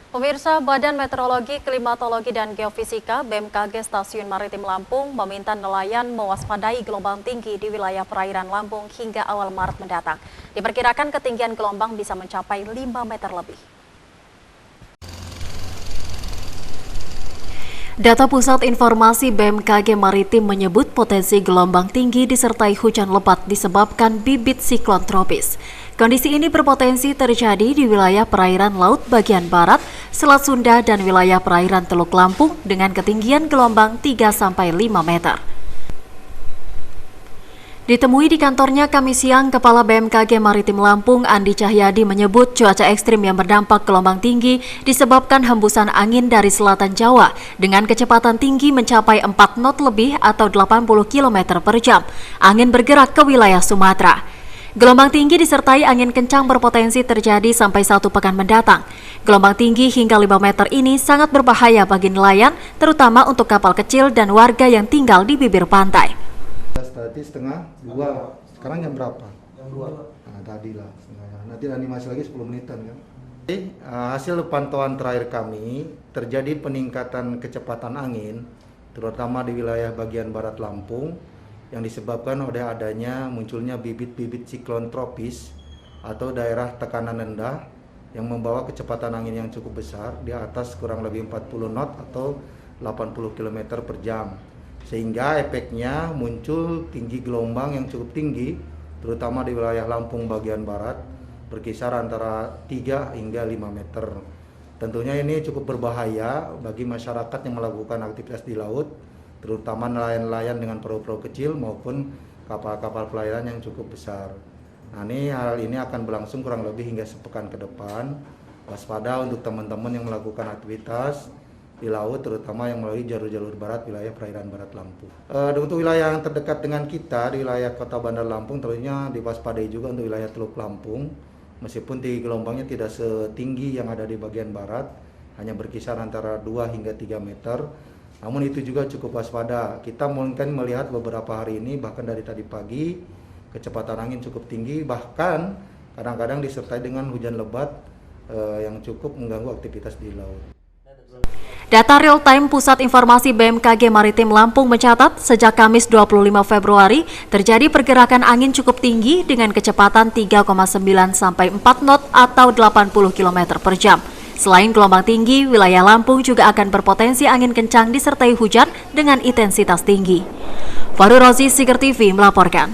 Pemirsa, Badan Meteorologi, Klimatologi, dan Geofisika (BMKG) Stasiun Maritim Lampung meminta nelayan mewaspadai gelombang tinggi di wilayah perairan Lampung hingga awal Maret mendatang. Diperkirakan ketinggian gelombang bisa mencapai 5 meter lebih. Data Pusat Informasi BMKG Maritim menyebut potensi gelombang tinggi disertai hujan lebat disebabkan bibit siklon tropis. Kondisi ini berpotensi terjadi di wilayah perairan laut bagian barat, Selat Sunda, dan wilayah perairan Teluk Lampung dengan ketinggian gelombang 3-5 meter. Ditemui di kantornya Kamis siang, Kepala BMKG Maritim Lampung Andi Cahyadi menyebut cuaca ekstrim yang berdampak gelombang tinggi disebabkan hembusan angin dari selatan Jawa dengan kecepatan tinggi mencapai 4 knot lebih atau 80 km per jam. Angin bergerak ke wilayah Sumatera. Gelombang tinggi disertai angin kencang berpotensi terjadi sampai 1 pekan mendatang. Gelombang tinggi hingga 5 meter ini sangat berbahaya bagi nelayan, terutama untuk kapal kecil dan warga yang tinggal di bibir pantai. Tadi setengah 2, sekarang jam berapa? Jam 2. Nah, tadi lah setengah. Nanti animasi lagi 10 menitan kan. Hasil pantauan terakhir kami, terjadi peningkatan kecepatan angin, terutama di wilayah bagian barat Lampung, yang disebabkan oleh adanya munculnya bibit-bibit siklon tropis atau daerah tekanan rendah yang membawa kecepatan angin yang cukup besar di atas kurang lebih 40 knot atau 80 km per jam. Sehingga efeknya muncul tinggi gelombang yang cukup tinggi, terutama di wilayah Lampung bagian barat, berkisar antara 3 hingga 5 meter. Tentunya ini cukup berbahaya bagi masyarakat yang melakukan aktivitas di laut, terutama nelayan-nelayan dengan perahu-perahu kecil maupun kapal-kapal pelayaran yang cukup besar. Nah, hal ini akan berlangsung kurang lebih hingga sepekan ke depan. Waspada untuk teman-teman yang melakukan aktivitas di laut, terutama yang melalui jalur-jalur barat wilayah perairan barat Lampung. Untuk wilayah yang terdekat dengan kita di wilayah Kota Bandar Lampung, tentunya diwaspadai juga untuk wilayah Teluk Lampung. Meskipun tinggi gelombangnya tidak setinggi yang ada di bagian barat, hanya berkisar antara 2 hingga 3 meter. Namun itu juga cukup waspada. Kita mungkin melihat beberapa hari ini, bahkan dari tadi pagi, kecepatan angin cukup tinggi, bahkan kadang-kadang disertai dengan hujan lebat yang cukup mengganggu aktivitas di laut. Data real-time Pusat Informasi BMKG Maritim Lampung mencatat sejak Kamis 25 Februari terjadi pergerakan angin cukup tinggi dengan kecepatan 3,9 sampai 4 knot atau 80 km per jam. Selain gelombang tinggi, wilayah Lampung juga akan berpotensi angin kencang disertai hujan dengan intensitas tinggi. Fahru Rozi, Sigar TV melaporkan.